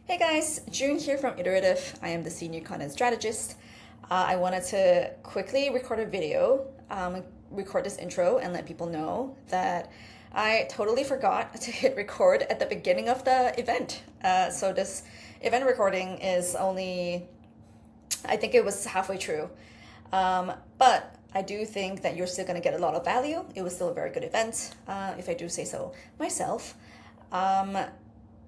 Hey guys, June here from Iterative. I am the senior content strategist. I wanted to quickly record a video, record this intro, and let people know that I totally forgot to hit record at the beginning of the event. So this event recording is only, I think it was halfway through. But I do think that you're still going to get a lot of value. It was still a very good event, if I do say so myself. Um,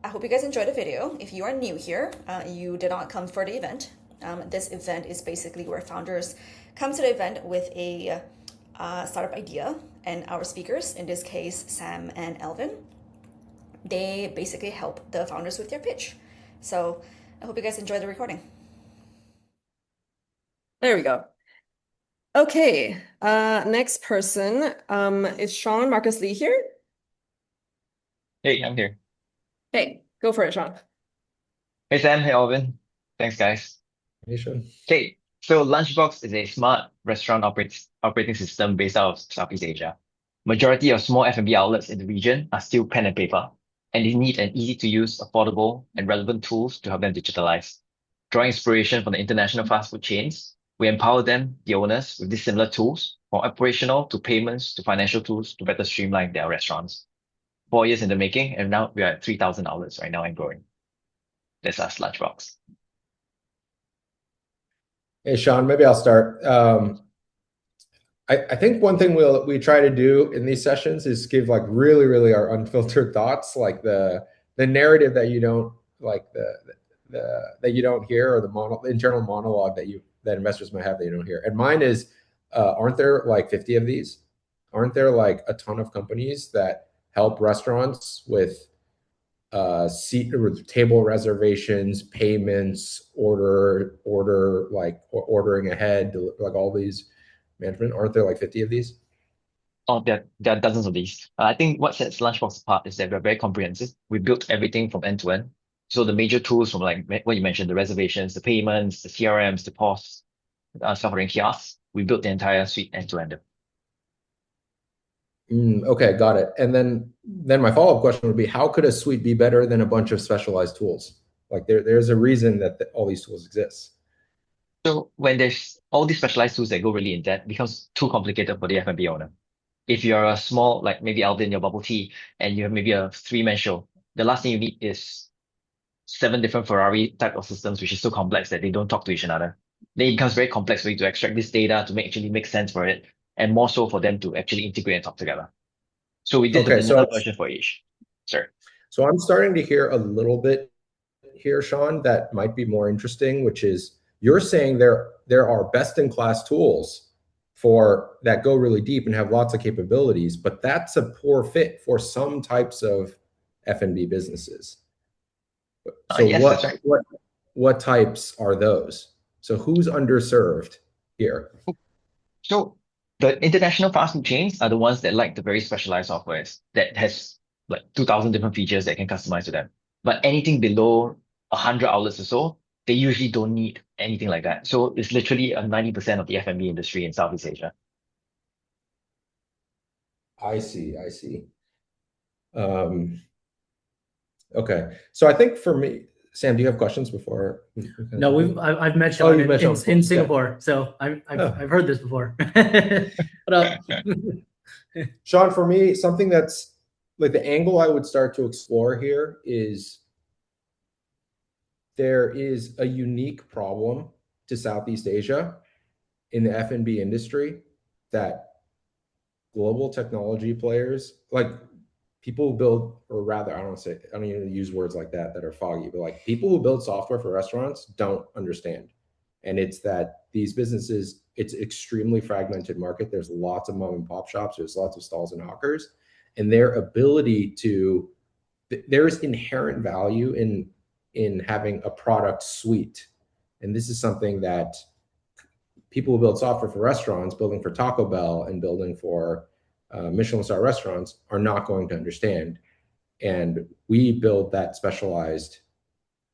I hope you guys enjoyed the video. If you are new here, you did not come for the event. This event is basically where founders come to the event with a startup idea, and our speakers, in this case, Sam and Elvin, they basically help the founders with their pitch. So I hope you guys enjoy the recording. There we go. Okay, next person is Sean Marcus Lee here. Hey, I'm here. Hey, go for it, Sean. Hey, Sam. Hey, Alvin. Thanks, guys. Nation. Okay, so Lunchbox is a smart restaurant operating system based out of Southeast Asia. Majority of small F&B outlets in the region are still pen and paper, and they need an easy-to-use, affordable, and relevant tools to help them digitalize. Drawing inspiration from the international fast food chains, we empower them, the owners, with these similar tools, from operational to payments to financial tools to better streamline their restaurants. 4 years in the making, and now we are at 3,000 outlets right now and growing. That's us, Lunchbox. Hey, Sean, maybe I'll start. I think one thing we try to do in these sessions is give like really our unfiltered thoughts, like the narrative that you don't like the that you don't hear, or the internal monologue that investors might have that you don't hear. And mine is, aren't there like 50 of these? Aren't there like a ton of companies that help restaurants with seat or table reservations, payments, ordering ahead, like all these management? Aren't there like 50 of these? Oh, there are dozens of these. I think what sets Lunchbox apart is that we're very comprehensive. We built everything from end to end. So the major tools from like what you mentioned, the reservations, the payments, the CRMs, the POS, self-ordering kiosks, we built the entire suite end to end. Okay, got it. And then my follow-up question would be, how could a suite be better than a bunch of specialized tools? Like there's a reason that all these tools exist. So when there's all these specialized tools that go really in depth, it becomes too complicated for the F&B owner. If you're a small, like maybe Alvin, your bubble tea, and you have maybe a three-man show, the last thing you need is seven different Ferrari type of systems, which is so complex that they don't talk to each other. Then it becomes very complex for you to extract this data to actually make sense for it, and more so for them to actually integrate and talk together. So we did the Okay, vanilla version for each. Sure. so I'm starting to hear a little bit here, Sean, that might be more interesting, which is you're saying there are best in class tools for that go really deep and have lots of capabilities, but that's a poor fit for some types of F&B businesses. So Yes, that's right. what types are those? So who's underserved here? So the international fast food chains are the ones that like the very specialized softwares that has like 2,000 different features that can customize to them. But anything below 100 outlets or so, they usually don't need anything like that. So it's literally a 90% of the F&B industry in Southeast Asia. I see, I see. Um, okay, so I think for me, Sam, do you have questions before? No, I've met Oh, Sean you met in, Sean in, before. in Okay. Singapore, so Oh. I've heard this before. What up? Sean, for me, something that's like the angle I would start to explore here is there is a unique problem to Southeast Asia in the F&B industry that global technology players, like people who build, or rather, I don't even use words like that are foggy, but like people who build software for restaurants don't understand. And it's that these businesses, it's extremely fragmented market. There's lots of mom and pop shops, there's lots of stalls and hawkers, and their ability to, there is inherent value in having a product suite. And this is something that people who build software for restaurants, building for Taco Bell and building for Michelin star restaurants, are not going to understand. And we build that specialized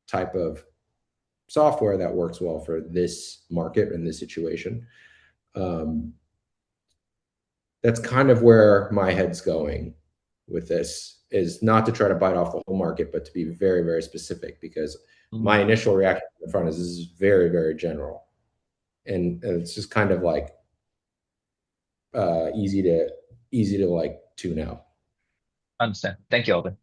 type of software that works well for this market and this situation. That's kind of where my head's going. with this is not to try to bite off the whole market, but to be very, very specific, because my initial reaction to the front is this is very, very general. And it's just kind of like easy to like tune out. Understand. Thank you, Alvin.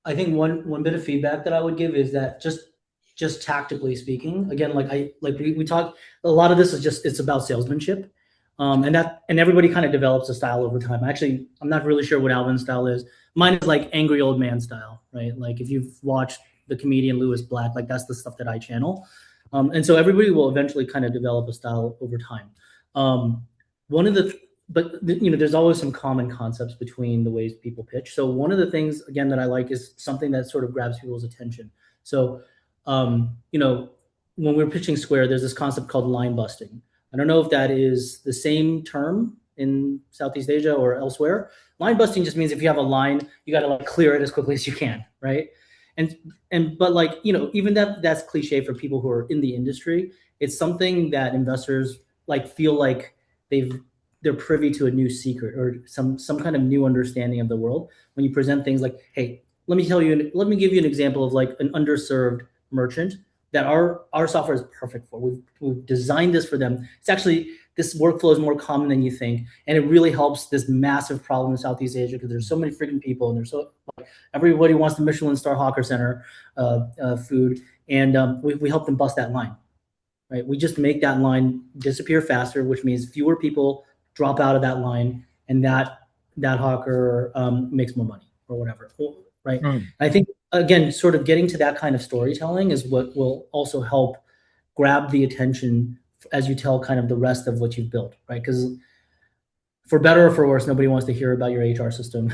I think one bit of feedback that I would give is that just tactically speaking, again, we talked, a lot of this is just, it's about salesmanship. And everybody kind of develops a style over time. Actually, I'm not really sure what Alvin's style is. Mine is like angry old man style, right? Like if you've watched the comedian Lewis Black, like that's the stuff that I channel. And so everybody will eventually kind of develop a style over time. One of the there's always some common concepts between the ways people pitch. So one of the things, again, that I like is something that sort of grabs people's attention. So, when we're pitching Square, there's this concept called line busting. I don't know if that is the same term in Southeast Asia or elsewhere. Line busting just means if you have a line, you got to like clear it as quickly as you can, right? But like, even that's cliche for people who are in the industry. It's something that investors like feel like they're privy to a new secret or some kind of new understanding of the world when you present things like, hey, let me give you an example of like an underserved merchant that our software is perfect for. We've designed this for them. It's actually, this workflow is more common than you think, and it really helps this massive problem in Southeast Asia because there's so many freaking people, and there's everybody wants the Michelin star Hawker Center food, and we help them bust that line, right? We just make that line disappear faster, which means fewer people drop out of that line, and that hawker makes more money or whatever, right? I think, again, sort of getting to that kind of storytelling is what will also help grab the attention as you tell kind of the rest of what you've built, right? Because for better or for worse, nobody wants to hear about your HR system.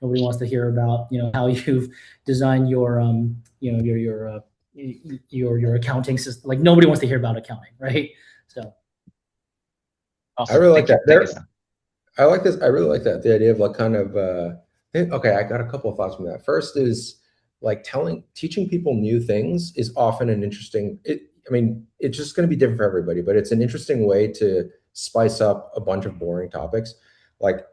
Nobody wants to hear about how you've designed your your accounting system. Like nobody wants to hear about accounting, right? So I really like that. I like this. I really like that. The idea of like kind of okay, I got a couple of thoughts from that. First is like teaching people new things is often an interesting, it's just going to be different for everybody, but it's an interesting way to spice up a bunch of boring topics. Like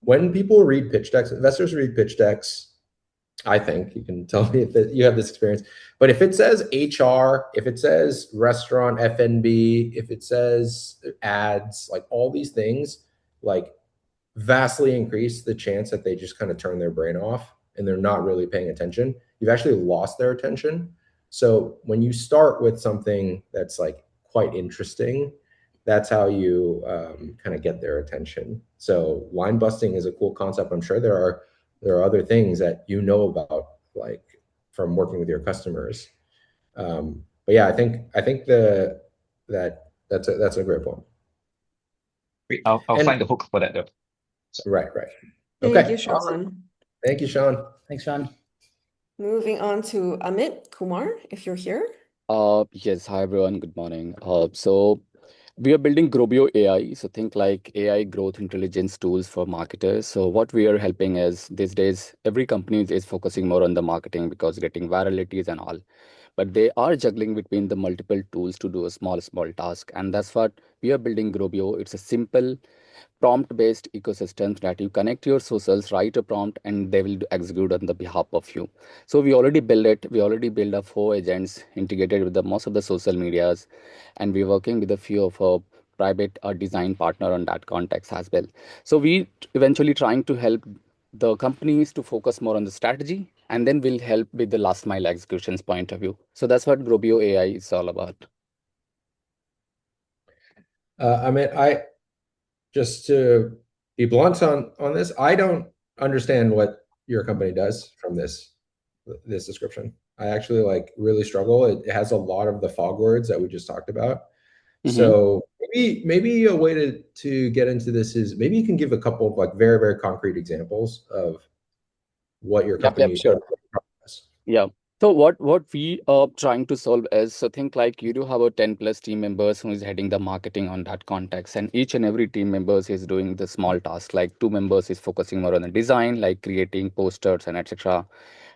when people read pitch decks, investors read pitch decks, I think you can tell me if you have this experience, but if it says HR, if it says restaurant, F&B, if it says ads, like all these things, like vastly increase the chance that they just kind of turn their brain off and they're not really paying attention. You've actually lost their attention. So when you start with something that's like quite interesting, that's how you kind of get their attention. So line busting is a cool concept. I'm sure there are other things that about, like from working with your customers. But yeah, I think that's a great point. I'll find the hook for that though. So. Right. Thank Okay. you, Sean. Awesome. Thank you, Sean. Thanks, Sean. Moving on to Amit Kumar, if you're here. Yes, hi everyone, good morning. So we are building Grobio AI. So think like AI growth intelligence tools for marketers. So what we are helping is these days, every company is focusing more on the marketing because getting viralities and all. But they are juggling between the multiple tools to do a small task. And that's what we are building Grobio. It's a simple prompt-based ecosystems that you connect your socials, write a prompt, and they will execute on the behalf of you. So we already built it. We already built up 4 agents integrated with the most of the social medias, and we're working with a few of our private design partner on that context as well. So we eventually trying to help the companies to focus more on the strategy, and then we'll help with the last mile executions point of view. So that's what Grobio AI is all about. Just to be blunt on this, I don't understand what your company does from this description. I actually like really struggle. It has a lot of the fog words that we just talked about. So maybe a way to get into this is maybe you can give a couple of like very, very concrete examples of what your company sure. Yeah. So what we are trying to solve is, so think like you do have a 10 plus team members who is heading the marketing on that context, and each and every team members is doing the small task. Like 2 members is focusing more on the design, like creating posters and etc.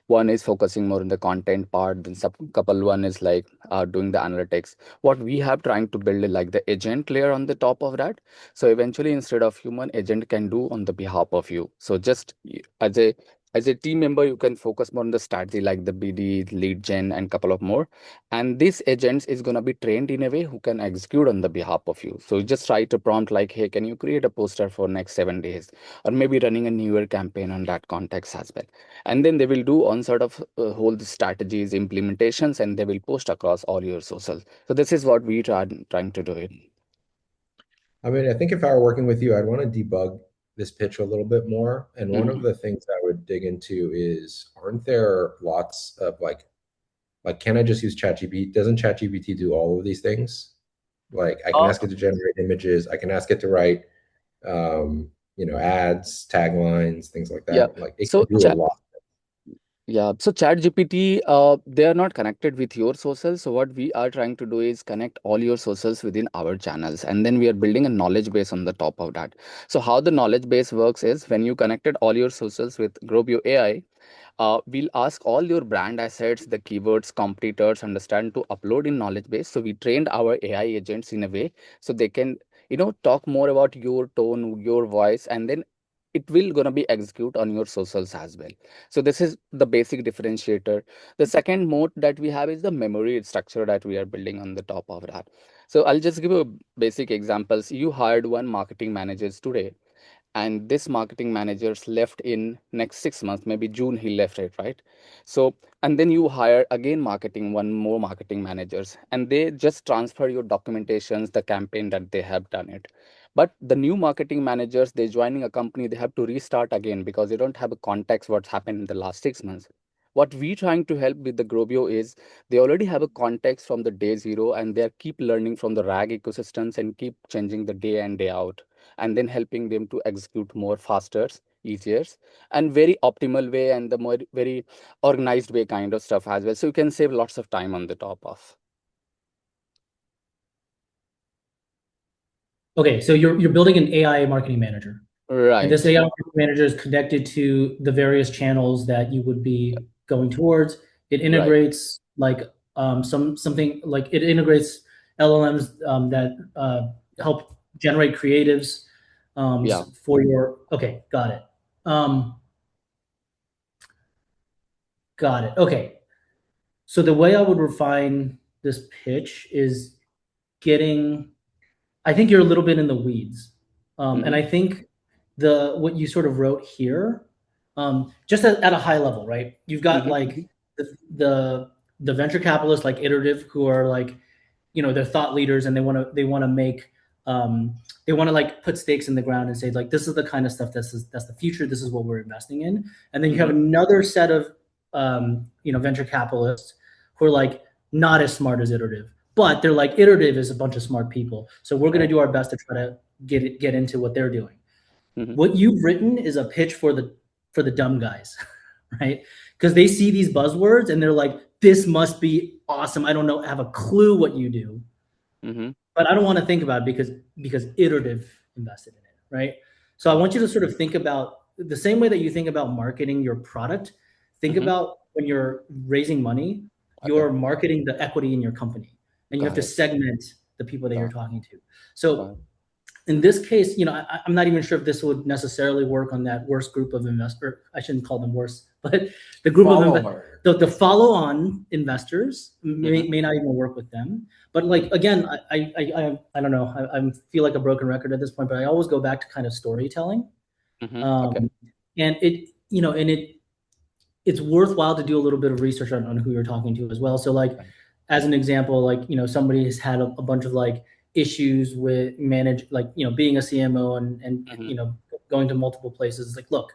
One is focusing more on the content part, then some couple one is like doing the analytics. What we have trying to build is like the agent layer on the top of that. So eventually, instead of human, agent can do on the behalf of you. So just as a team member, you can focus more on the strategy like the BD, lead gen, and couple of more. And this agents is going to be trained in a way who can execute on the behalf of you. So you just try to prompt like, hey, can you create a poster for next 7 days, or maybe running a newer campaign on that context as well. And then they will do on sort of whole the strategies, implementations, and they will post across all your socials. So this is what we trying to do it. I mean, I think if I were working with you, I'd want to debug this pitch a little bit more. And one of the things I would dig into is, aren't there lots of like, can I just use ChatGPT? Doesn't ChatGPT do all of these things? Like, I can ask it to generate images. I can ask it to write, ads, taglines, things like Yeah. that. Like, it So can do a lot. Yeah, so ChatGPT, they are not connected with your socials. So what we are trying to do is connect all your socials within our channels, and then we are building a knowledge base on the top of that. So how the knowledge base works is when you connected all your socials with Grobio AI, we'll ask all your brand assets, the keywords, competitors, understand to upload in knowledge base. So we trained our AI agents in a way so they can, talk more about your tone, your voice, and then it will gonna be execute on your socials as well. So this is the basic differentiator. The second mode that we have is the memory structure that we are building on the top of that. So I'll just give you basic examples. You hired one marketing managers today, and this marketing manager's left in next 6 months, maybe June he left it, right? So and then you hire again marketing one more marketing managers, and they just transfer your documentations, the campaign that they have done it. But the new marketing managers, they joining a company, they have to restart again because they don't have a context what's happened in the last 6 months. What we trying to help with the Grobio is they already have a context from the day zero, and they are keep learning from the RAG ecosystems and keep changing the day and day out, and then helping them to execute more faster, easier, and very optimal way, and the more very organized way kind of stuff as well. So you can save lots of time on the top of. Okay, so you're building an AI marketing manager. And this Right. AI marketing manager is connected to the various channels that you would be going towards. It Right. integrates like something like it integrates LLMs that help generate creatives Yeah. for your. Okay, got it. Got it. Okay. So the way I would refine this pitch is getting. I think you're a little bit in the weeds, and I think what you sort of wrote here, just at a high level, right? You've got like the venture capitalists like Iterative who are like, they're thought leaders, and they want to make they want to like put stakes in the ground and say like, this is the kind of stuff that's the future. This is what we're investing in. And then you have another set of venture capitalists who are like not as smart as Iterative, but they're like, Iterative is a bunch of smart people, so we're going to do our best to try to get into what they're doing. What you've written is a pitch for the dumb guys, right? Because they see these buzzwords and they're like, this must be awesome. I don't know, have a clue what you do, but I don't want to think about it because Iterative invested in it, right? So I want you to sort of think about the same way that you think about marketing your product. Think about when you're raising money, you're marketing the equity in your company, and you have to segment the people that you're talking to. So in this case, I'm not even sure if this would necessarily work on that worst group of investor. I shouldn't call them worse, but the group of the follow-on investors may not even work with them. But like again, I don't know. I feel like a broken record at this point, but I always go back to kind of storytelling, and it's worthwhile to do a little bit of research on who you're talking to as well. So like, as an example, like, somebody has had a bunch of like issues with being a CMO and going to multiple places. Like, look,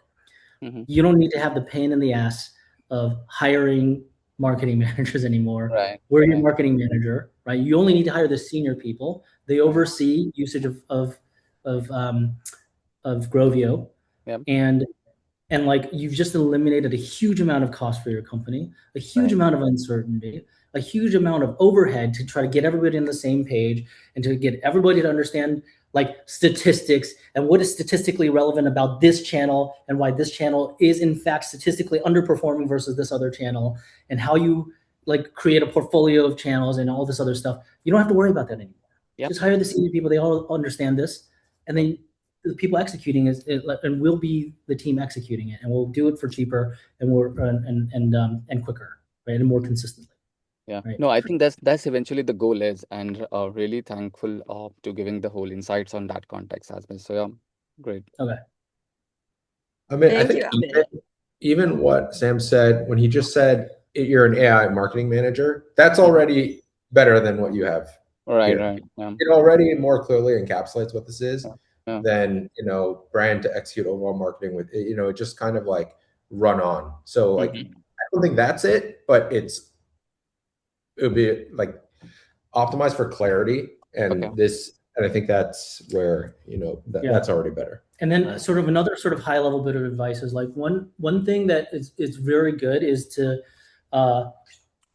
you don't need to have the pain in the ass of hiring marketing managers anymore. Right. We're your marketing manager, right? You only need to hire the senior people. They oversee usage of Grovio, and like, you've just eliminated a huge amount of cost for your company, a huge amount of uncertainty, a huge amount of overhead to try to get everybody on the same page and to get everybody to understand like statistics and what is statistically relevant about this channel and why this channel is in fact statistically underperforming versus this other channel, and how you like create a portfolio of channels and all this other stuff. You don't have to worry about that anymore. Yep. Just hire the senior people. They all understand this, and then the people executing and we'll be the team executing it, and we'll do it for cheaper and more and quicker, right, and more consistently. Yeah. Right. No, I think that's eventually the goal is, and really thankful to giving the whole insights on that context as well. So yeah, great. Okay. I mean, I Thank think you, Amit. even what Sam said when he just said you're an AI marketing manager, that's already better than what you have Right, here. right. Yeah. It already more clearly encapsulates what this is Yeah. than, you know, brand to execute overall marketing with, you know, it just kind of like run on. So like, Mhm. I don't think that's it, but it would be like optimized for clarity. And Okay. and I think that's where, you know, Yeah. that's already better. And then Right. sort of another sort of high level bit of advice is like one thing that is very good is to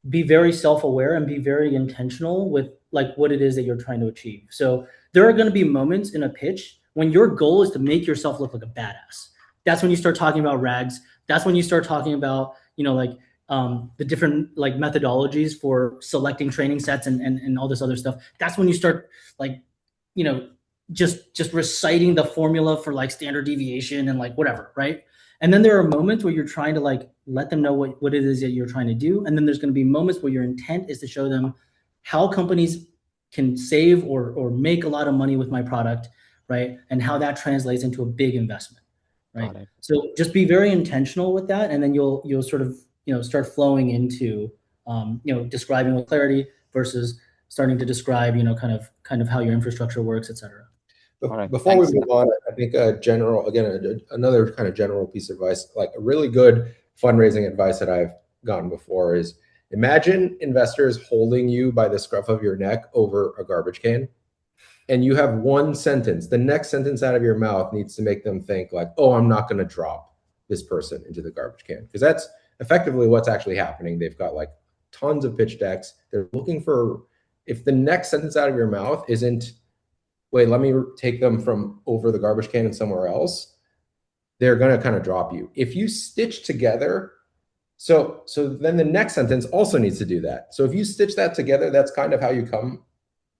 be very self-aware and be very intentional with like what it is that you're trying to achieve. So there are going to be moments in a pitch when your goal is to make yourself look like a badass. That's when you start talking about rags. That's when you start talking about, you know, like the different like methodologies for selecting training sets and all this other stuff. That's when you start like, you know, just reciting the formula for like standard deviation and like whatever, right? And then there are moments where you're trying to like let them know what it is that you're trying to do. And then there's going to be moments where your intent is to show them how companies can save or make a lot of money with my product, right? And how that translates into a big investment, right? Got it. So just be very intentional with that, and then you'll sort of, you know, start flowing into you know, describing with clarity versus starting to describe, you know, kind of how your infrastructure works, et cetera. All right. Before we Thanks. move on, I think a general, again, another kind of general piece of advice, like a really good fundraising advice that I've gotten before is imagine investors holding you by the scruff of your neck over a garbage can, and you have one sentence. The next sentence out of your mouth needs to make them think like, oh, I'm not going to drop this person into the garbage can. Because that's effectively what's actually happening. They've got like tons of pitch decks. They're looking for, if the next sentence out of your mouth isn't, wait, let me take them from over the garbage can and somewhere else, they're going to kind of drop you. If you stitch together, so then the next sentence also needs to do that. So if you stitch that together, that's kind of how you come,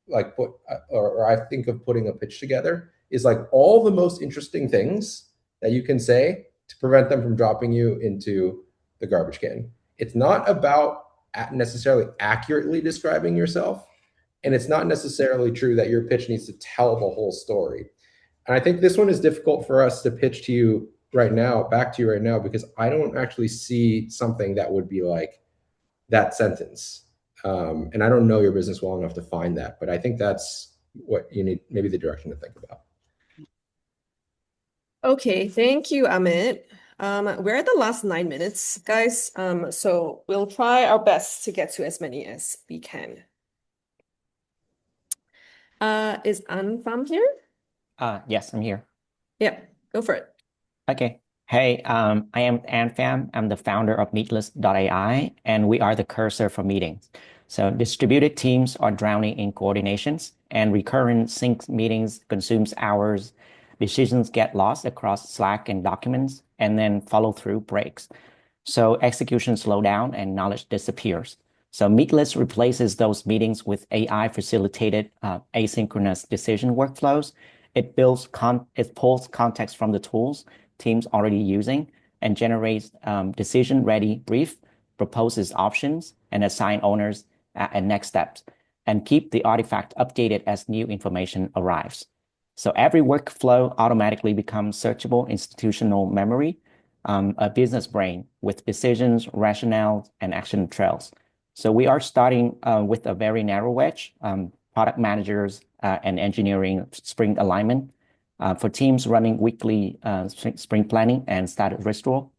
like put, or I think of putting a pitch together is like all the most interesting things that you can say to prevent them from dropping you into the garbage can. It's not about necessarily accurately describing yourself. And it's not necessarily true that your pitch needs to tell the whole story. And I think this one is difficult for us to pitch to you right now, back to you right now, because I don't actually see something that would be like that sentence. And I don't know your business well enough to find that, but I think that's what you need, maybe the direction to think about. Okay, thank you, Amit. We're at the last 9 minutes, guys. So we'll try our best to get to as many as we can. Is Anfam here? Yes, I'm here. Yeah, go for it. Okay. Hey, I am Anfam. I'm the founder of Meatless.ai, and we are the cursor for meetings. So distributed teams are drowning in coordinations, and recurrent sync meetings consumes hours. Decisions get lost across Slack and documents, and then follow through breaks. So execution slow down and knowledge disappears. So Meatless replaces those meetings with AI facilitated asynchronous decision workflows. It pulls context from the tools teams already using and generates decision ready brief, proposes options, and assign owners and next steps, and keep the artifact updated as new information arrives. So every workflow automatically becomes searchable institutional memory, a business brain with decisions, rationales, and action trails. So we are starting with a very narrow wedge, product managers and engineering sprint alignment for teams running weekly sprint planning and status ritual.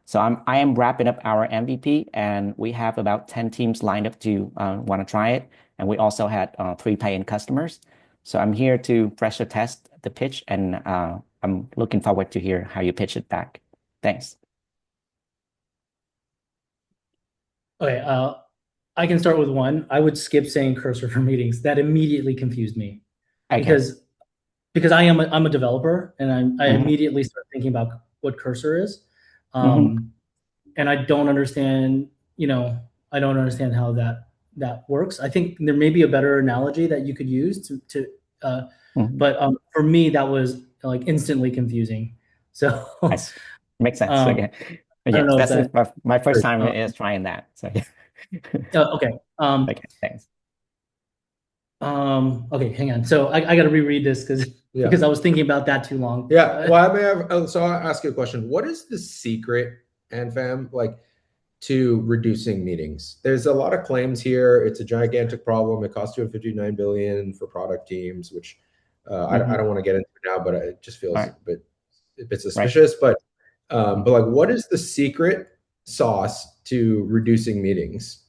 So I am wrapping up our MVP, and we have about 10 teams lined up to want to try it. And we also had 3 paying customers. So I'm here to pressure test the pitch, and I'm looking forward to hear how you pitch it back. Thanks. Okay, I can start with one. I would skip saying cursor for meetings. That immediately confused me. Okay. because I'm a developer, and I Mhm. immediately start thinking about what cursor is, Mhm. and I don't understand, I don't understand how that works. I think there may be a better analogy that you could use Mhm. but for me that was like instantly confusing. So Nice. Makes sense. um, Okay. I don't Yes, know if that's that. my first time Um, is trying that. So yeah. okay. Okay, thanks. Okay, hang on. So I got to reread this Yeah. because I was thinking about that too long. Yeah. Well, I may have. So I'll ask you a question. What is the secret, AnFam, like to reducing meetings? There's a lot of claims here. It's a gigantic problem. It costs 259 billion for product teams, which I don't want to get into now, but it just feels Right. a bit Right. suspicious. But like, what is the secret sauce to reducing meetings?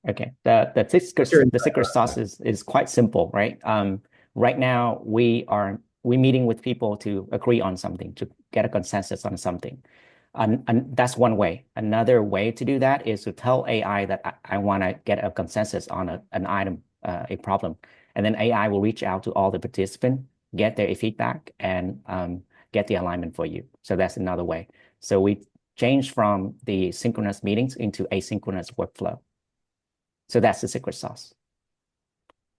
Okay. The What's your the insight secret around sauce is quite simple, right? Right now we meeting with people to agree on something, to get a consensus on something. And that's one way. Another way to do that is to tell AI that I want to get a consensus on an item, a problem. And then AI will reach out to all the participants, get their feedback, and get the alignment for you. So that's another way. So we changed from the synchronous meetings into asynchronous workflow. So that's the secret sauce.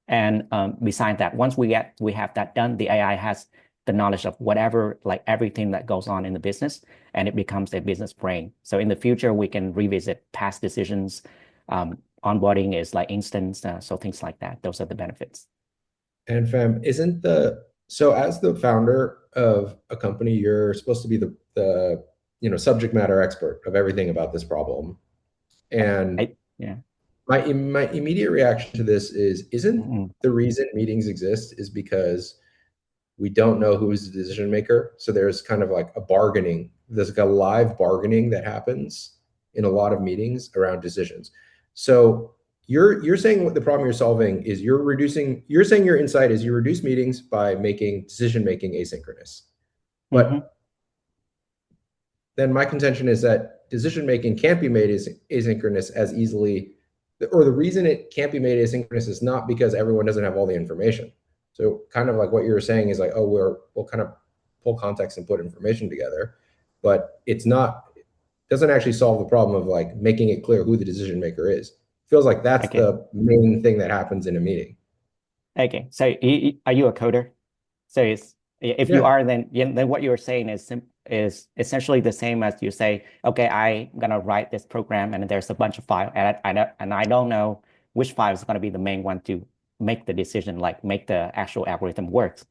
And besides that, once we have that done, the AI has the knowledge of whatever, like everything that goes on in the business, and it becomes a business brain. So in the future, we can revisit past decisions. Onboarding is like instant, so things like that. Those are the benefits. And fam, so as the founder of a company, you're supposed to be the subject matter expert of everything about this problem. And Yeah. my immediate reaction to this isn't Mhm. the reason meetings exist is because we don't know who is the decision maker. So there's kind of like there's like a live bargaining that happens in a lot of meetings around decisions. So you're saying what the problem you're solving is you're saying your insight is you reduce meetings by making decision making asynchronous. Mhm. But then my contention is that decision making can't be made asynchronous as easily, or the reason it can't be made asynchronous is not because everyone doesn't have all the information. So kind of like what you were saying is like, oh, we'll kind of pull context and put information together, but it doesn't actually solve the problem of like making it clear who the decision maker is. Feels like that's Okay. the main thing that happens in a meeting. Okay. So are you a coder? So if you Yeah. are, then what you're saying is essentially the same as you say, okay, I'm gonna write this program, and there's a bunch of files, and I don't know which file is gonna be the main one to make the decision, like make the actual algorithm works.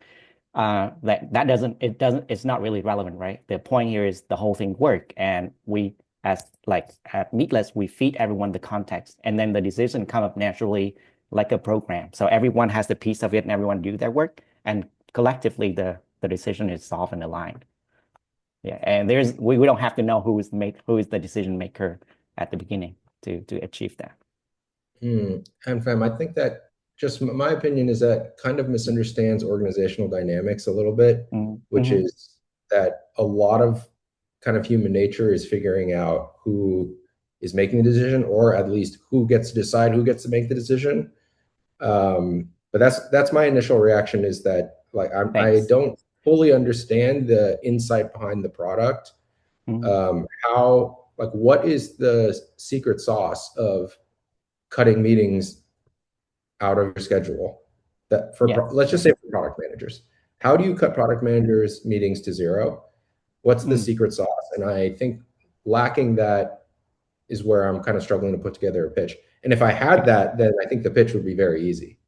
That doesn't it's not really relevant, right? The point here is the whole thing work, and we as like at Meatless, we feed everyone the context, and then the decision come up naturally like a program. So everyone has the piece of it, and everyone do their work, and collectively the decision is solved and aligned. Yeah, and we don't have to know who is the decision maker at the beginning to achieve that. And fam, I think that just my opinion is that kind of misunderstands organizational dynamics a little bit, which Mm-hmm. is that a lot of kind of human nature is figuring out who is making the decision, or at least who gets to decide who gets to make the decision. But that's my initial reaction is that like I Thanks. don't fully understand the insight behind the product. Mm-hmm. How like what is the secret sauce of cutting meetings out of your schedule that Yeah. let's just say for product managers? How do you cut product managers meetings to zero? What's the Mm. secret sauce? And I think lacking that is where I'm kind of struggling to put together a pitch. And if I had Okay. that, then I think the pitch would be very easy.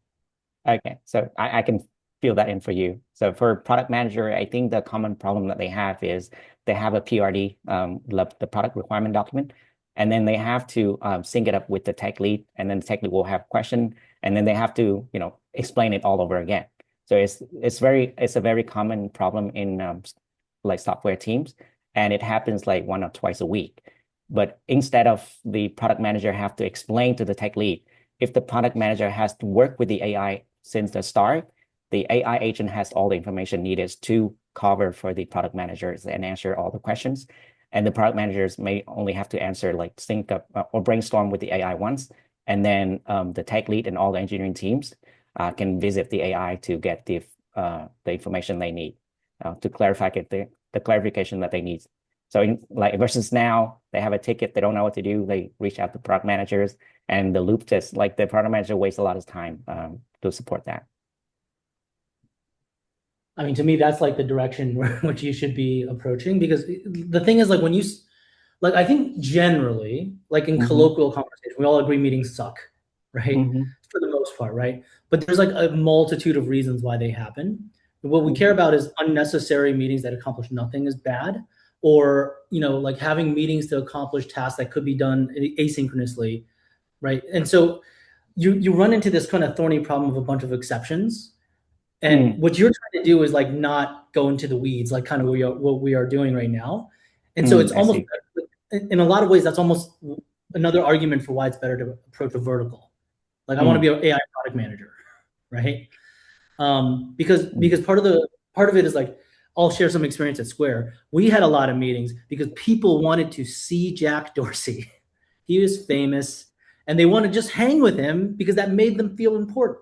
Okay, so I can fill that in for you. So for product manager, I think the common problem that they have is they have a PRD, the product requirement document, and then they have to sync it up with the tech lead, and then the tech lead will have question, and then they have to, explain it all over again. So it's a very common problem in like software teams, and it happens like 1 or 2 a week. But instead of the product manager have to explain to the tech lead, if the product manager has to work with the AI since the start, the AI agent has all the information needed to cover for the product managers and answer all the questions. And the product managers may only have to answer like sync up or brainstorm with the AI once. And then the tech lead and all the engineering teams can visit the AI to get the information they need to clarify the clarification that they need. So like versus now, they have a ticket, they don't know what to do. They reach out to product managers, and the loop test, like the product manager wastes a lot of time to support that. I mean, to me, that's like the direction which you should be approaching, because the thing is, like, when you, like, I think generally, like in colloquial conversation, we all agree meetings suck, right? For the most part, right? But there's like a multitude of reasons why they happen. What we care about is unnecessary meetings that accomplish nothing is bad, or, you know, like having meetings to accomplish tasks that could be done asynchronously, right? And so you run into this kind of thorny problem of a bunch of exceptions. And what you're trying to do is like not go into the weeds, like kind of what we are doing right now. And so it's almost, in a lot of ways, that's almost another argument for why it's better to approach a vertical. Like I want to be an AI product manager, right? Because part of it is like, I'll share some experience at Square. We had a lot of meetings because people wanted to see Jack Dorsey. He was famous, and they want to just hang with him because that made them feel important.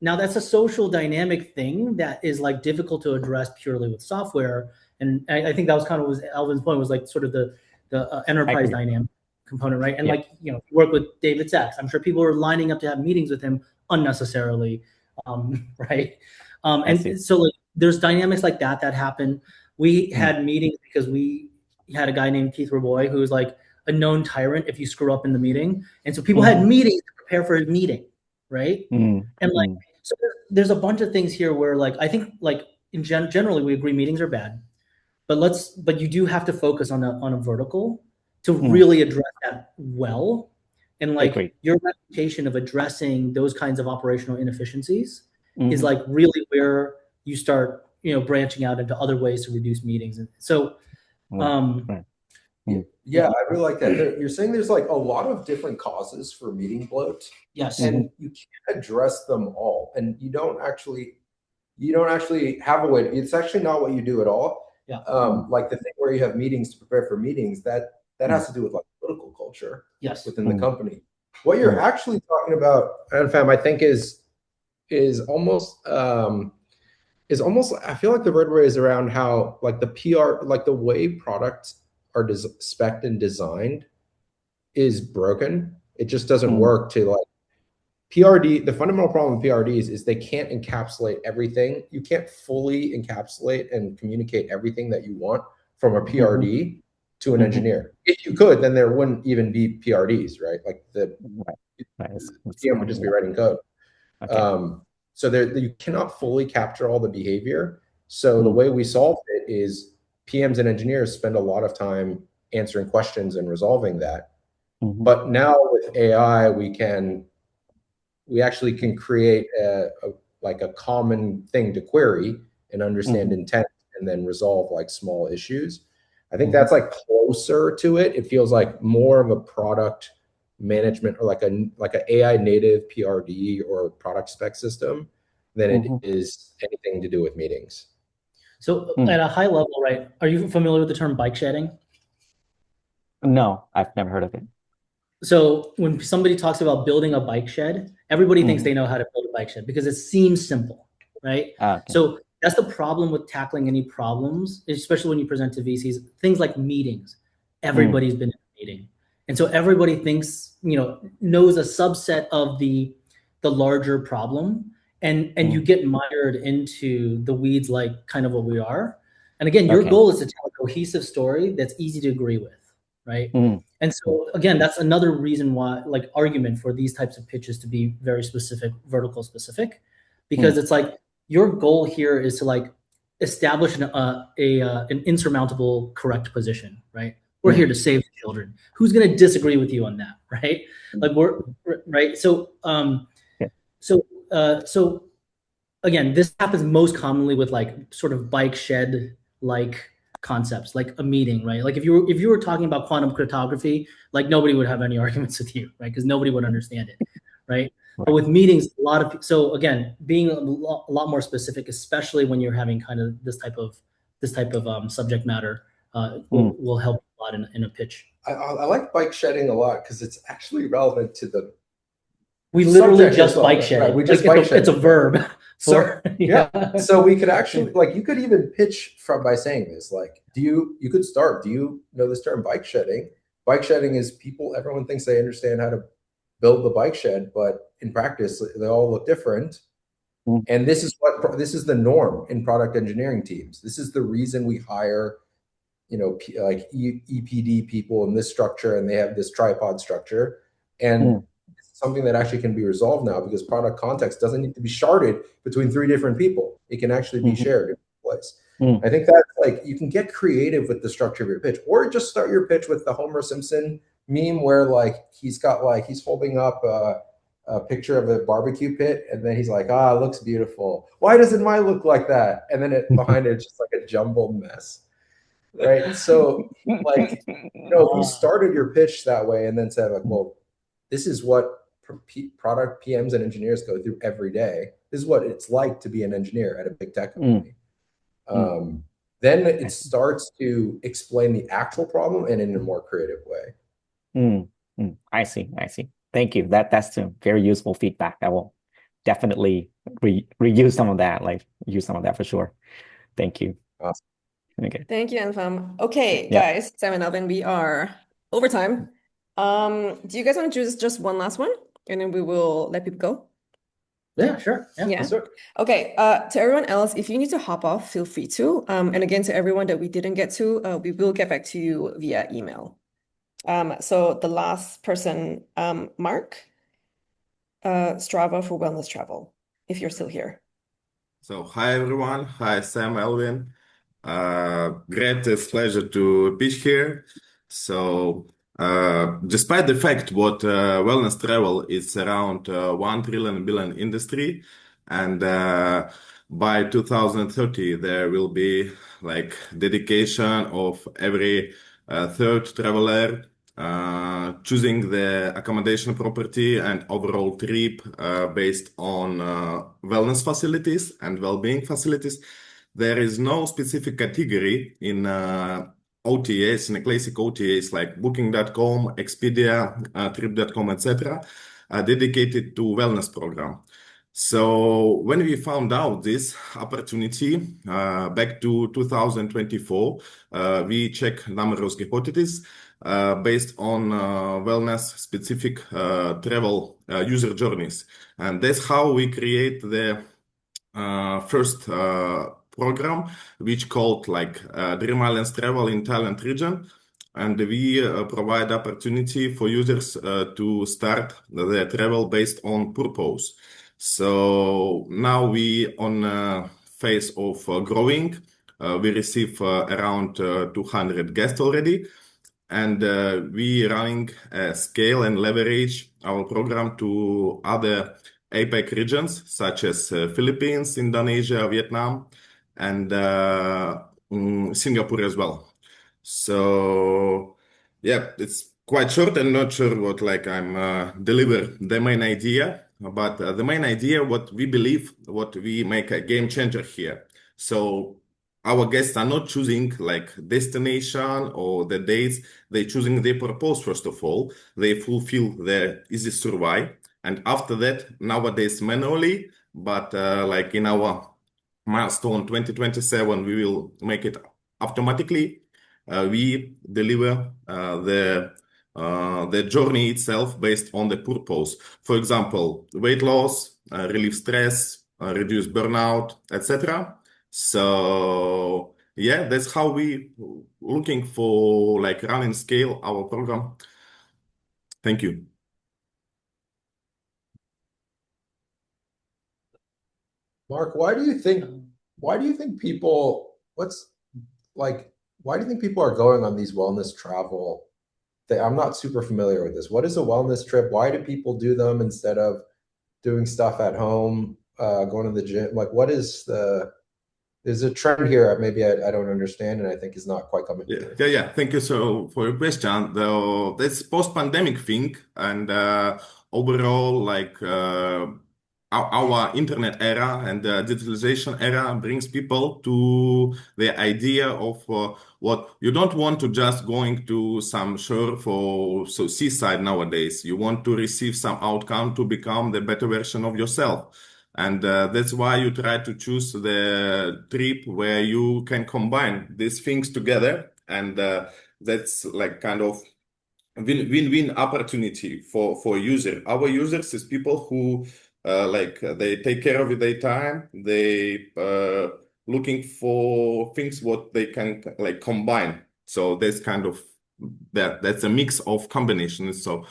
Now that's a social dynamic thing that is like difficult to address purely with software. And I think that was kind of was Alvin's point, was like sort of the enterprise dynamic component, right? And like, you know, work with David Sachs. I'm sure people are lining up to have meetings with him unnecessarily, right? And so like there's dynamics like that happen. We had meetings because we had a guy named Keith Raboy who was like a known tyrant if you screw up in the meeting. And so people had meetings to prepare for his meeting, right? And like, so there's a bunch of things here where like, I think like generally we agree meetings are bad, but you do have to focus on a vertical to really address that well. And like your reputation of addressing those kinds of operational inefficiencies is like really where you start, you know, branching out into other ways to reduce meetings. And so, yeah, I really like that. You're saying there's like a lot of different causes for meeting bloat. Yes. And you can't address them all. And you don't actually have a way to, it's actually not what you do at all. Yeah. Like the thing where you have meetings to prepare for meetings, that has to do with like political culture within the company. What you're actually talking about, Anfam, I think is almost I feel like the red ray is around how like the PR, like the way products are spec'd and designed is broken. It just doesn't work to like PRD. The fundamental problem with PRDs is they can't encapsulate everything. You can't fully encapsulate and communicate everything that you want from a PRD to an engineer. If you could, then there wouldn't even be PRDs, right? Like the PM would just be writing code. So you cannot fully capture all the behavior. So the way we solved it is PMs and engineers spend a lot of time answering questions and resolving that. But now with AI, we actually can create like a common thing to query and understand intent and then resolve like small issues. I think that's like closer to it. It feels like more of a product management or like an AI native PRD or product spec system than it is anything to do with meetings. So at a high level, right, are you familiar with the term bike shedding? No, I've never heard of it. So when somebody talks about building a bike shed, everybody thinks they know how to build a bike shed because it seems simple, right? So that's the problem with tackling any problems, especially when you present to VCs, things like meetings. Everybody's been in a meeting. And so everybody thinks, you know, knows a subset of the larger problem, and you get mired into the weeds like kind of what we are. And again, your goal is to tell a cohesive story that's easy to agree with, right? And so again, that's another reason why, like, argument for these types of pitches to be very specific, vertical specific, because it's like your goal here is to like establish an insurmountable correct position, right? We're here to save the children. Who's going to disagree with you on that, right? Like we're right. So so again, this happens most commonly with like sort of bike shed like concepts, like a meeting, right? Like if you were talking about quantum cryptography, like nobody would have any arguments with you, right? Because nobody would understand it, right? But with meetings, so again, being a lot more specific, especially when you're having kind of this type of subject matter, will help a lot in a pitch. I like bike shedding a lot because it's actually relevant to We literally subject just as well, bike right? shedding. We Like just bike it's a shedding. verb So for yeah, so we could actually like you could even pitch from by saying this like, you could start. Do you know this term bike shedding? Bike shedding is everyone thinks they understand how to build the bike shed, but in practice they all look different. Mm. And this is the norm in product engineering teams. This is the reason we hire, EPD people in this structure, and they have this tripod structure. And it's something that actually can be resolved now because product context doesn't need to be sharded between 3 different people. It can actually be shared in place. I think that's like, you can get creative with the structure of your pitch, or just start your pitch with the Homer Simpson meme where like he's holding up a picture of a barbecue pit, and then he's like, it looks beautiful. Why doesn't mine look like that? And then behind it's just like a jumbled mess. Right. So like, if you started your pitch that way and then said like, well, this is what product PMs and engineers go through every day. This is what it's like to be an engineer at a big tech company. Then it starts to explain the actual problem and in a more creative way. I see. Thank you. That's a very useful feedback. I will definitely reuse some of that, like use some of that for sure. Thank you. Awesome. Okay. Thank you, Anfam. Okay, Yeah. guys, Sam and Alvin, we are over time. Do you guys want to choose just one last one, and then we will let people go? Yeah, sure. Yeah. Yeah. Let's do it. Okay. To everyone else, if you need to hop off, feel free to. And again, to everyone that we didn't get to, we will get back to you via email. So the last person, Mark, Strava for wellness travel, if you're still here. So, hi everyone. Hi, Sam, Elvin. Great pleasure to pitch here. So, despite the fact what wellness travel is around 1 trillion billion industry, and by 2030 there will be like dedication of every third traveler choosing the accommodation property and overall trip based on wellness facilities and well-being facilities. There is no specific category in OTAs, in the classic OTAs like Booking.com, Expedia, Trip.com, etc., dedicated to wellness program. So when we found out this opportunity back to 2024, we check numerous hypotheses based on wellness specific travel user journeys. And that's how we create the first program, which called like Dream Islands Travel in Thailand region. And we provide opportunity for users to start their travel based on purpose. So now we on phase of growing. We receive around 200 guests already. And we running scale and leverage our program to other APEC regions, such as Philippines, Indonesia, Vietnam, and Singapore as well. So, yeah, it's quite short and not sure what like I'm deliver the main idea, but the main idea, what we believe, what we make a game changer here. So our guests are not choosing like destination or the dates. They're choosing their purpose first of all. They fulfill their easy survive, and after that, nowadays manually, but like in our milestone 2027, we will make it automatically. We deliver the journey itself based on the purpose. For example, weight loss, relieve stress, reduce burnout, etc. So yeah, that's how we looking for like run and scale our program. Thank you. Mark, why do you think people why do you think people are going on these wellness travel? I'm not super familiar with this. What is a wellness trip? Why do people do them instead of doing stuff at home, going to the gym? Like, there's a trend here maybe I don't understand and I think is not quite coming through. Yeah. Thank you so for your question. That's post-pandemic thing, and overall, like our internet era and the digitalization era brings people to the idea of what you don't want to just going to some shore for seaside nowadays. You want to receive some outcome to become the better version of yourself. And that's why you try to choose the trip where you can combine these things together. And that's like kind of win-win opportunity for user. Our users is people who they take care of their time. They looking for things what they can like combine. So that's kind of that's a mix of combinations. So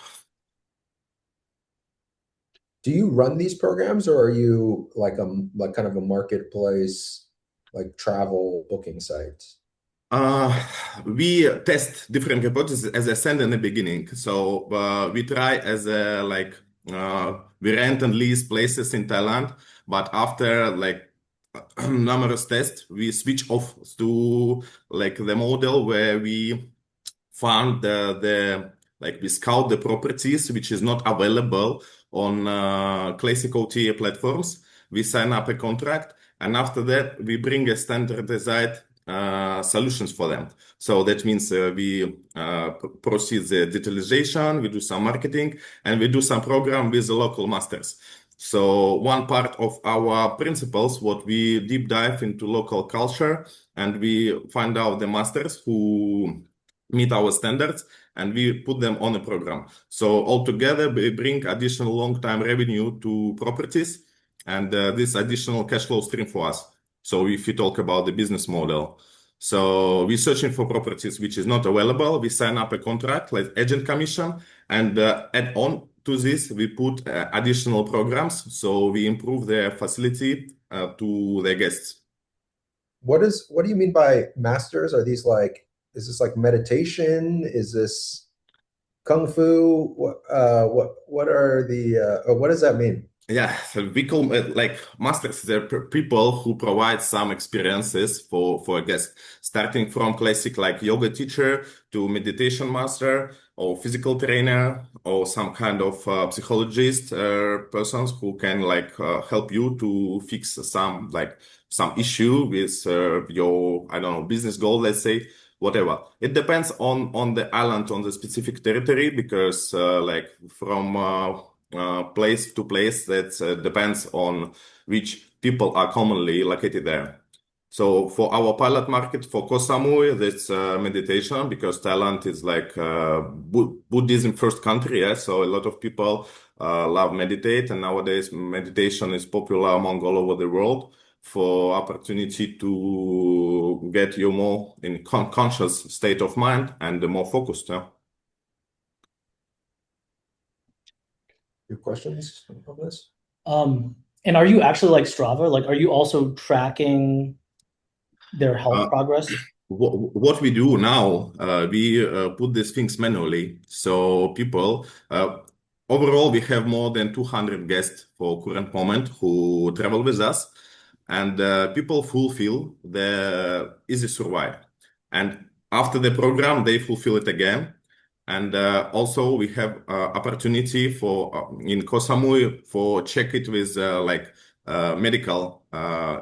Do you run these programs, or are you like kind of a marketplace, like travel booking site? We test different hypotheses, as I said in the beginning. So we try as a we rent and lease places in Thailand, but after like numerous tests, we switch off to like the model where we found we scout the properties which is not available on classic OTA platforms. We sign up a contract, and after that we bring a standardized solutions for them. So that means we proceed the digitalization, we do some marketing, and we do some program with the local masters. So one part of our principles, what we deep dive into local culture, and we find out the masters who meet our standards, and we put them on a program. So altogether, we bring additional long-term revenue to properties, and this additional cash flow stream for us. So if you talk about the business model, so we're searching for properties which is not available. We sign up a contract like agent commission, and add on to this, we put additional programs. So we improve their facility to their guests. What do you mean by masters? Are these like, is this like meditation? Is this kung fu? What are the what does that mean? Yeah, so we call like masters. They're people who provide some experiences for a guest, starting from classic like yoga teacher to meditation master or physical trainer or some kind of psychologist persons who can like help you to fix some issue with your, I don't know, business goal, let's say, whatever. It depends on the island, on the specific territory, because like from place to place, that depends on which people are commonly located there. So for our pilot market for Koh Samui, that's meditation, because Thailand is like Buddhism first country. Yeah? So a lot of people love meditate, and nowadays meditation is popular among all over the world for opportunity to get you more in conscious state of mind and more focused. Yeah? Your questions on this? And are you actually like Strava? Like, are you also tracking their health progress? What we do now, we put these things manually. So people, overall, we have more than 200 guests for current moment who travel with us, and people fulfill the easy survive. And after the program, they fulfill it again. And also we have opportunity for in Koh Samui for check it with medical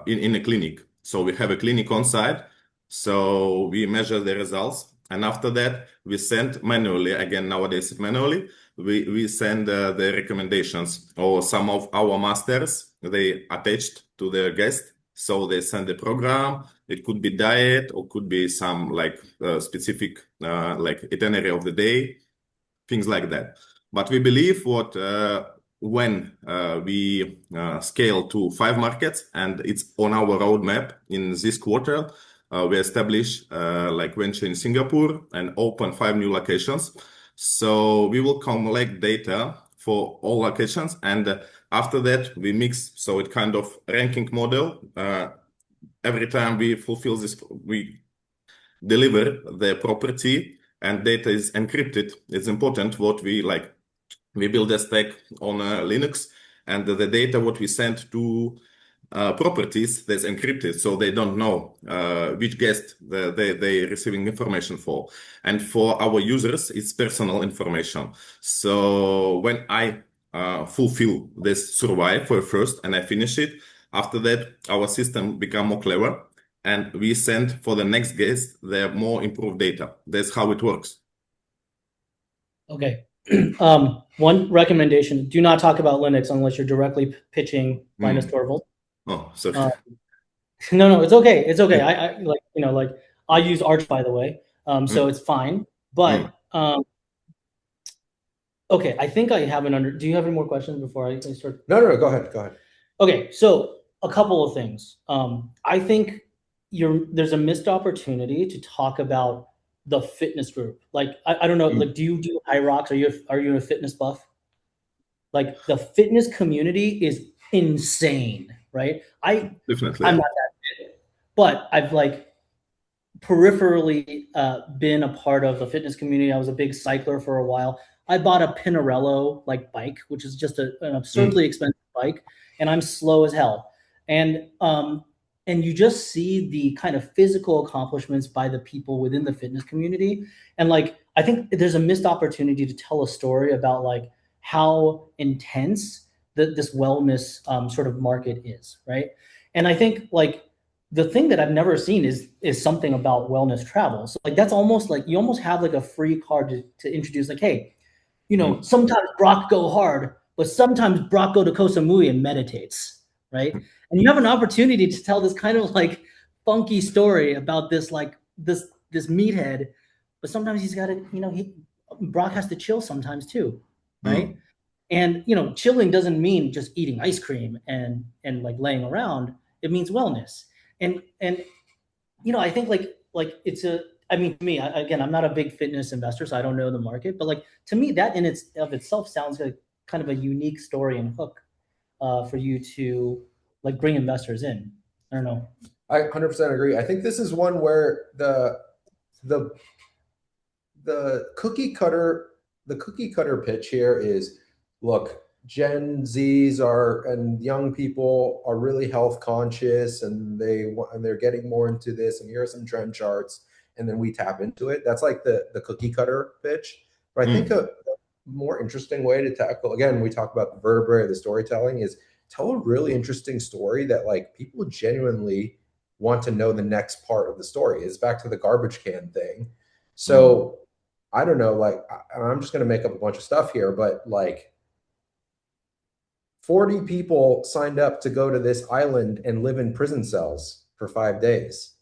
in a clinic. So we have a clinic on site. So we measure the results, and after that we send manually, again nowadays manually, we send the recommendations, or some of our masters, they attached to their guest, so they send the program. It could be diet, or could be some specific itinerary of the day, things like that. But we believe when we scale to 5 markets, and it's on our roadmap in this quarter, we establish venture in Singapore and open 5 new locations. So we will collect data for all locations, and after that we mix. So it kind of ranking model. Every time we fulfill this, we deliver the property, and data is encrypted. It's important what we like. We build a stack on Linux, and the data what we send to properties that's encrypted, so they don't know which guest they receiving information for. And for our users, it's personal information. So when I fulfill this survive for first, and I finish it. After that, our system become more clever, and we send for the next guest the more improved data. That's how it works. Okay. One recommendation: do not talk about Linux unless you're directly pitching Linus Torvalds. Oh, sorry. No, it's okay. It's okay. I like I use Arch, by the way, so it's fine. But okay, I think I have do you have any more questions before I start? No, go ahead. Okay, so a couple of things. I think there's a missed opportunity to talk about the fitness group. Like, I don't know, like, do you do high rocks? Are you a fitness buff? Like, the fitness community is insane, right? Definitely. I'm not that fit, but I've like peripherally been a part of the fitness community. I was a big cycler for a while. I bought a Pinarello like bike, which is just an absurdly expensive bike, and I'm slow as hell. And you just see the kind of physical accomplishments by the people within the fitness community. And like, I think there's a missed opportunity to tell a story about like how intense this wellness sort of market is, right? And I think like the thing that I've never seen is something about wellness travel. So like that's almost like you almost have like a free card to introduce, like, hey, you know, sometimes Brock go hard, but sometimes Brock go to Koh Samui and meditates, right? And you have an opportunity to tell this kind of like funky story about this like this meathead, but sometimes he's got to, you know, Brock has to chill sometimes too, right? And you know, chilling doesn't mean just eating ice cream and like laying around. It means wellness. And you know, I think like it's I mean, to me, again, I'm not a big fitness investor, so I don't know the market, but like to me, that in itself sounds like kind of a unique story and hook for you to like bring investors in. I don't know. I 100% agree. I think this is one where the cookie cutter pitch here is, look, Gen Zs and young people are really health conscious, and they're getting more into this, and here are some trend charts, and then we tap into it. That's like the cookie cutter pitch. But I think a more interesting way to tackle, again, we talk about the vertebrae, the storytelling, is tell a really interesting story that like people genuinely want to know the next part of the story. It's back to the garbage can thing. So I don't know, like I'm just going to make up a bunch of stuff here, but like 40 people signed up to go to this island and live in prison cells for 5 days.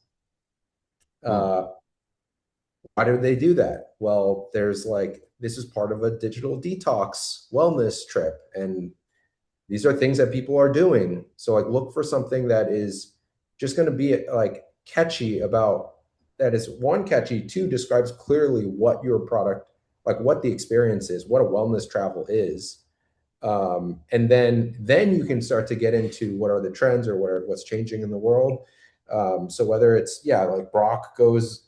Why did they do that? Well, there's like, this is part of a digital detox wellness trip, and these are things that people are doing. So like look for something that is just going to be like catchy about, that is one, catchy, two, describes clearly what your product, like what the experience is, what a wellness travel is. And then you can start to get into what are the trends or what's changing in the world. So whether it's, like Brock goes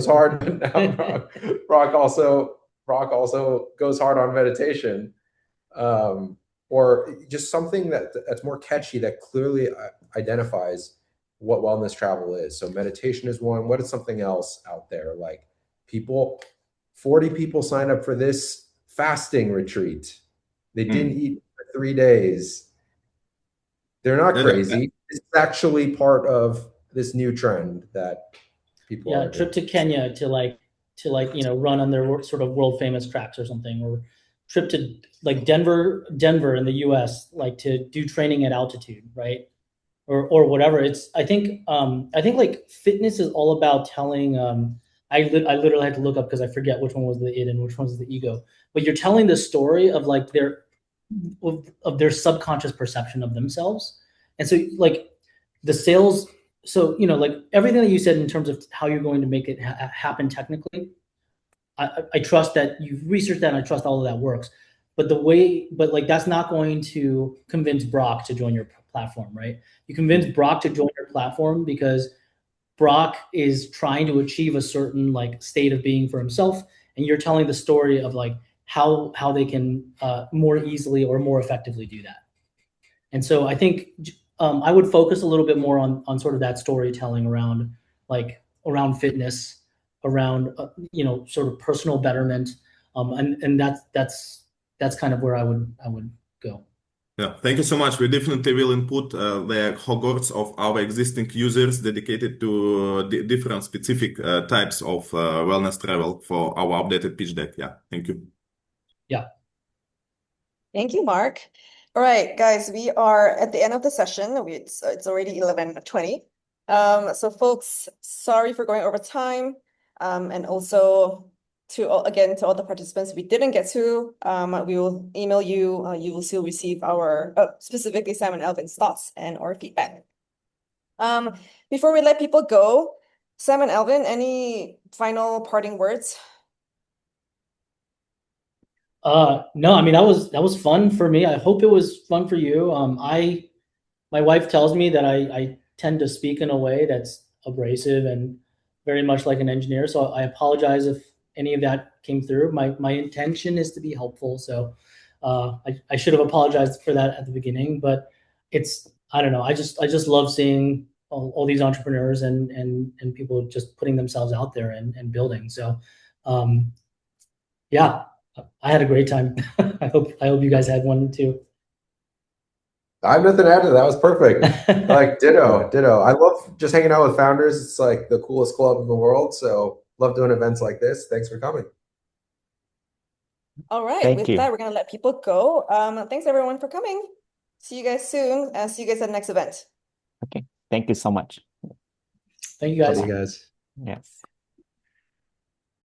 hard, but now Brock also goes hard on meditation, or just something that's more catchy that clearly identifies what wellness travel is. So meditation is one. What is something else out there? Like 40 people signed up for this fasting retreat. They didn't eat for 3 days. They're not crazy. It's actually part of this new trend that people are trip to Kenya to like you know, run on their sort of world famous tracks or something, or trip to like Denver in the US, like to do training at altitude, right? Or whatever. It's I think like fitness is all about telling I literally had to look up because I forget which one was the id and which one was the ego, but you're telling the story of like their subconscious perception of themselves. And so like the sales, so you know, like everything that you said in terms of how you're going to make it happen technically, I trust that you've researched that, and I trust all of that works. But like that's not going to convince Brock to join your platform, right? You convince Brock to join your platform because Brock is trying to achieve a certain like state of being for himself, and you're telling the story of like how they can more easily or more effectively do that. And so I think I would focus a little bit more on sort of that storytelling around fitness, around you know, sort of personal betterment, and that's that's kind of where I would go. Yeah, thank you so much. We definitely will input the cohorts of our existing users dedicated to different specific types of wellness travel for our updated pitch deck. Yeah, thank you. Yeah. Thank you, Mark. All right, guys, we are at the end of the session. It's already 11:20. So folks, sorry for going over time. And also to all the participants we didn't get to, we will email you. You will still receive our specifically Sam and Alvin's thoughts and or feedback. Before we let people go, Sam and Alvin, any final parting words? No, I mean that was fun for me. I hope it was fun for you. My wife tells me that I tend to speak in a way that's abrasive and very much like an engineer. So I apologize if any of that came through. My intention is to be helpful. So I should have apologized for that at the beginning, but I don't know. I just love seeing all these entrepreneurs and people just putting themselves out there and building. So yeah, I had a great time. I hope you guys had one too. I have nothing to add to that. That was perfect. Like ditto. I love just hanging out with founders. It's like the coolest club in the world. So love doing events like this. Thanks for coming. All right, Thank with you. that, we're gonna let people go. Thanks everyone for coming. See you guys soon, and see you guys at the next event. Okay. Thank you so much. Thank you guys. Love you guys. Yes.